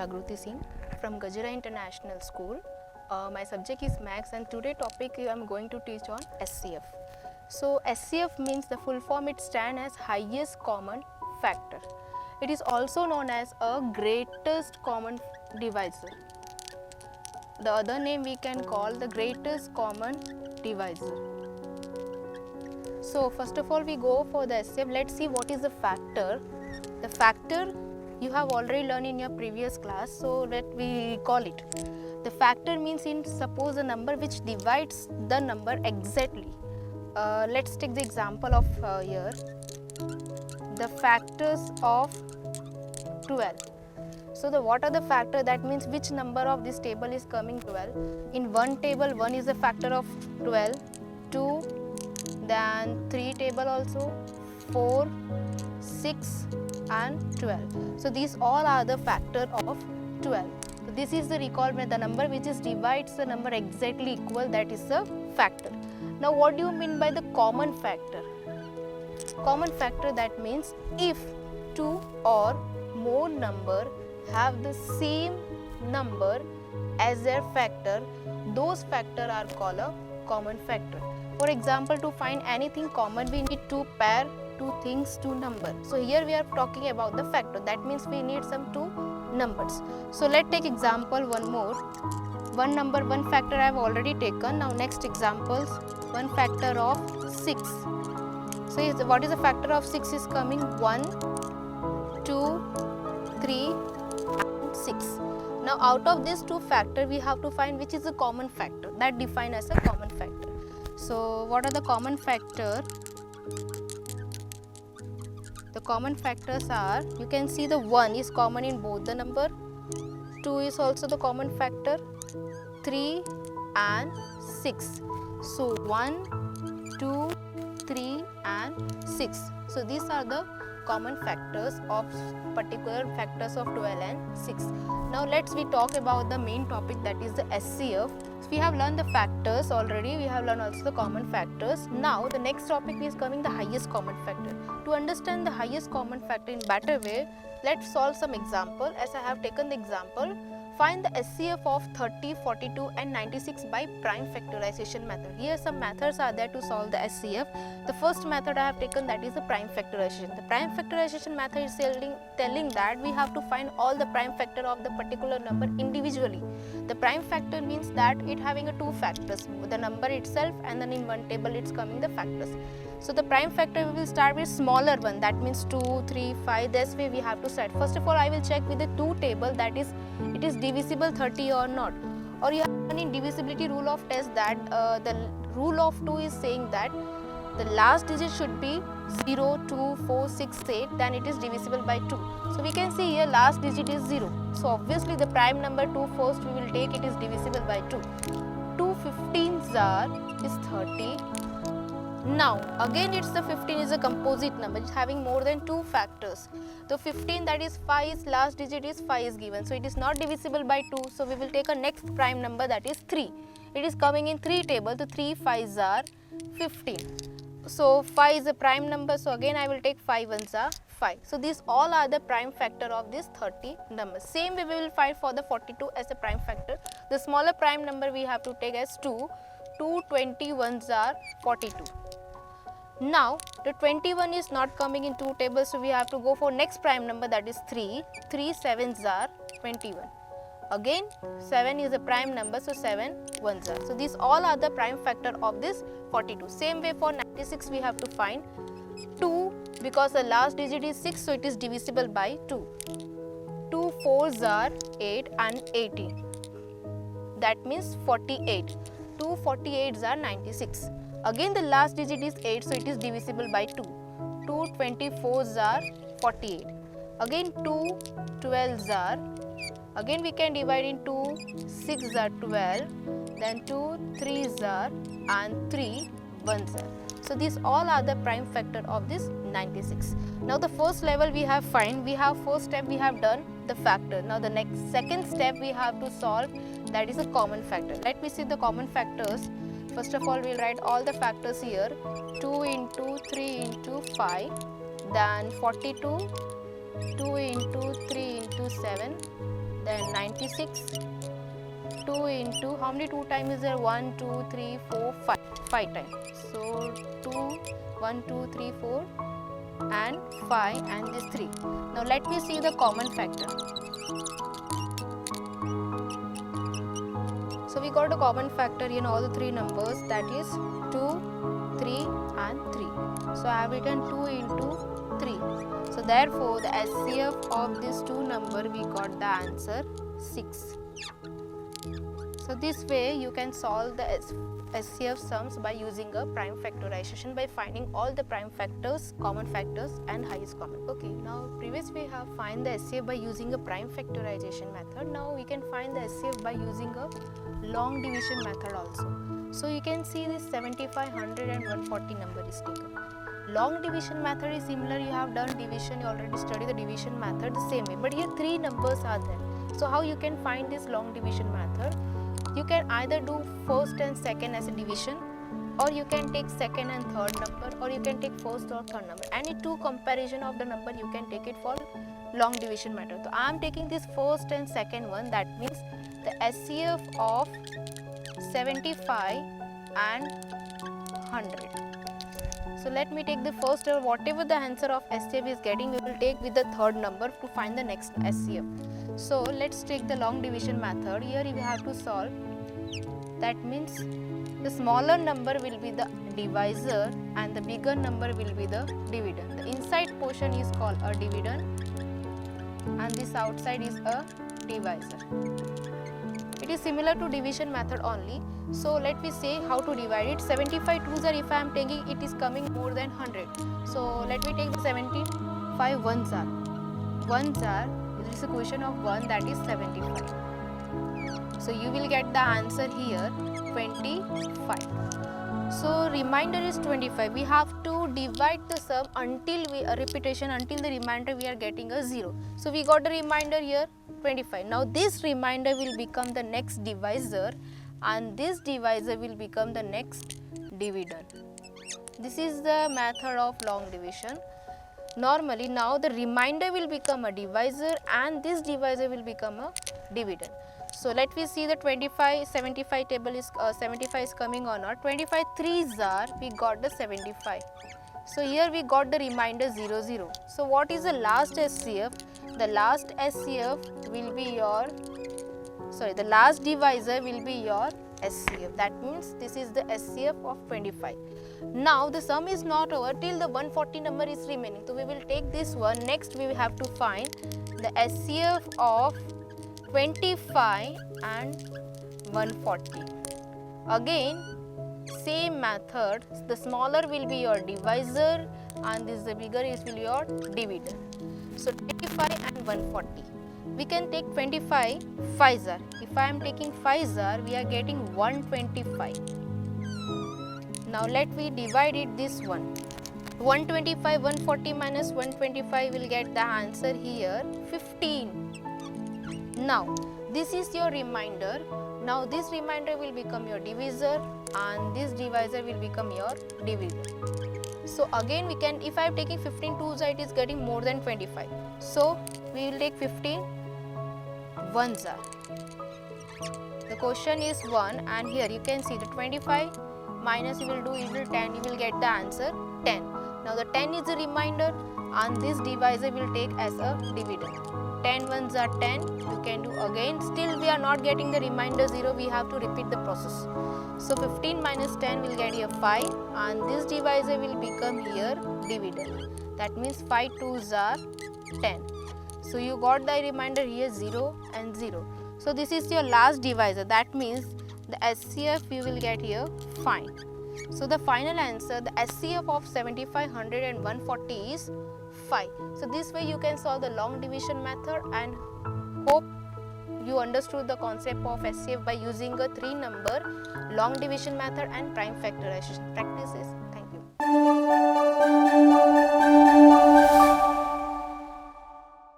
Jagruti Singh from Gajra International School. My subject is Maths and today topic I am going to teach on SCF. So SCF means the full form, it stands as highest common factor. It is also known as a greatest common divisor. The other name we can call the greatest common divisor. So first of all we go for the SCF. Let's see what is the factor. The factor you have already learned in your previous class, so let we call it. The factor means suppose a number which divides the number exactly. Let's take the example of here. The factors of 12. So what are the factor? That means which number of this table is coming 12. In one table 1 is a factor of 12, 2, then 3 table also, 4, 6 and 12. So these all are the factor of 12. So this is the recall when the number which is divides the number exactly equal, that is the factor. Now what do you mean by the common factor? Common factor, that means if two or more number have the same number as their factor, those factor are called a common factor. For example, to find anything common we need to pair two things to number. So here we are talking about the factor, that means we need some two numbers. So let's take example one more. One factor I have already taken. Now next examples, one factor of 6. So what is the factor of 6 is coming 1, 2, 3 and 6. Now out of these two factor we have to find which is the common factor, that defined as a common factor. So what are the common factor? The common factors are, you can see the 1 is common in both the number, 2 is also the common factor, 3 and 6. So 1, 2, 3 and 6. So these are the common factors of particular factors of 12 and 6. Now we talk about the main topic, that is the SCF. So we have learned the factors already, we have learned also the common factors. Now the next topic is coming the highest common factor. To understand the highest common factor in better way, let's solve some example. As I have taken the example, find the SCF of 30, 42 and 96 by prime factorization method. Here some methods are there to solve the SCF. The first method I have taken, that is the prime factorization. The prime factorization method is telling that we have to find all the prime factor of the particular number individually. The prime factor means that it having two factors, the number itself and then in one table it's coming the factors. So the prime factor we will start with smaller one, that means 2, 3, 5. This way we have to start. First of all I will check with the 2 table, that is it is divisible 30 or not. Or you have an indivisibility rule of test, that the rule of 2 is saying that the last digit should be 0, 2, 4, 6, 8, then it is divisible by 2. So we can see here last digit is 0. So obviously the prime number 2 first we will take, it is divisible by 2. 2 15s are is 30. Now again it's the 15 is a composite number, it's having more than 2 factors. The 15, that is 5's last digit is 5 is given, so it is not divisible by 2. So we will take a next prime number, that is 3. It is coming in 3 table, the 3 5's are 15. So 5 is a prime number, so again I will take 5 ones are 5. So these all are the prime factor of this 30 number. Same way we will find for the 42 as a prime factor. The smaller prime number we have to take as 2. 2 21s are 42. Now the 21 is not coming in 2 tables, so we have to go for next prime number, that is 3. 3 7s are 21. Again 7 is a prime number, so 7 ones are. So these all are the prime factor of this 42. Same way for 96 we have to find 2, because the last digit is 6, so it is divisible by 2. 2 4s are 8 and 18. That means 48. 2 48s are 96. Again the last digit is 8, so it is divisible by 2. 2 24s are 48. Again 2 12s are, again we can divide in 2 6s are 12, then 2 3s are and 3 1s are. So these all are the prime factor of this 96. Now the first level we have first step we have done the factor. Now the second step we have to solve, that is a common factor. Let me see the common factors. First of all, we will write all the factors here. 2 into 3 into 5, then 42, 2 into 3 into 7, then 96, 2 into, how many 2 times is there? 1, 2, 3, 4, 5, 5 times. So 2, 1, 2, 3, 4 and 5 and this 3. Now let me see the common factor. So we got a common factor in all the 3 numbers, that is 2, 3 and 3. So I have written 2 into 3. So therefore the SCF of these 2 numbers, we got the answer 6. So this way you can solve the SCF sums by using a prime factorization, by finding all the prime factors, common factors and highest common. Okay, now previously we have find the SCF by using a prime factorization method. Now we can find the SCF by using a long division method also. So you can see this 75, 100 and 140 number is taken. Long division method is similar, you have done division, you already studied the division method the same way, but here 3 numbers are there. So how you can find this long division method? You can either do first and second as a division, or you can take second and third number, or you can take first or third number. Any 2 comparison of the number you can take it for long division method. So I am taking this first and second one, that means the SCF of 75 and 100. So let me take the first, or whatever the answer of SCF is getting, we will take with the third number to find the next SCF. So let's take the long division method. Here we have to solve. That means the smaller number will be the divisor and the bigger number will be the dividend. The inside portion is called a dividend and this outside is a divisor. It is similar to division method only. So let me say how to divide it. 75 2s are, if I am taking, it is coming more than 100. So let me take the 75 1s are. 1s are, this is a question of 1, that is 75. So you will get the answer here 25. So remainder is 25. We have to divide the sum until until the remainder we are getting a 0. So we got the remainder here 25. Now this remainder will become the next divisor and this divisor will become the next dividend. This is the method of long division. Normally now the remainder will become a divisor and this divisor will become a dividend. So let me see the 25, 75 table is 75 is coming or not. 25 3s are, we got the 75. So here we got the remainder 0 0. So what is the last SCF? The last SCF will be your, the last divisor will be your SCF. That means this is the SCF of 25. Now the sum is not over till the 140 number is remaining. So we will take this one. Next we will have to find the SCF of 25 and 140. Again same method, the smaller will be your divisor and this the bigger is will be your dividend. So 25 and 140. We can take 25 5s are. If I am taking 5s are, we are getting 125. Now let me divide it this one. 125 140 minus 125 will get the answer here 15. Now this is your remainder. Now this remainder will become your divisor and this divisor will become your divisor. So again we can, if I am taking 15 2s, it is getting more than 25. So we will take 15 1s are. The question is 1 and here you can see the 25 minus you will do, you will 10, you will get the answer 10. Now the 10 is the remainder and this divisor will take as a dividend. 10 1s are 10, you can do again. Still we are not getting the remainder 0, we have to repeat the process. So 15 minus 10 will get here 5 and this divisor will become here dividend. That means 5 2s are 10. So you got the remainder here 0 and 0. So this is your last divisor. That means the SCF you will get here 5. So the final answer, the SCF of 75, 100 and 140 is 5. So this way you can solve the long division method and hope you understood the concept of SCF by using a 3 number long division method and prime factorization. Practice this. Thank you.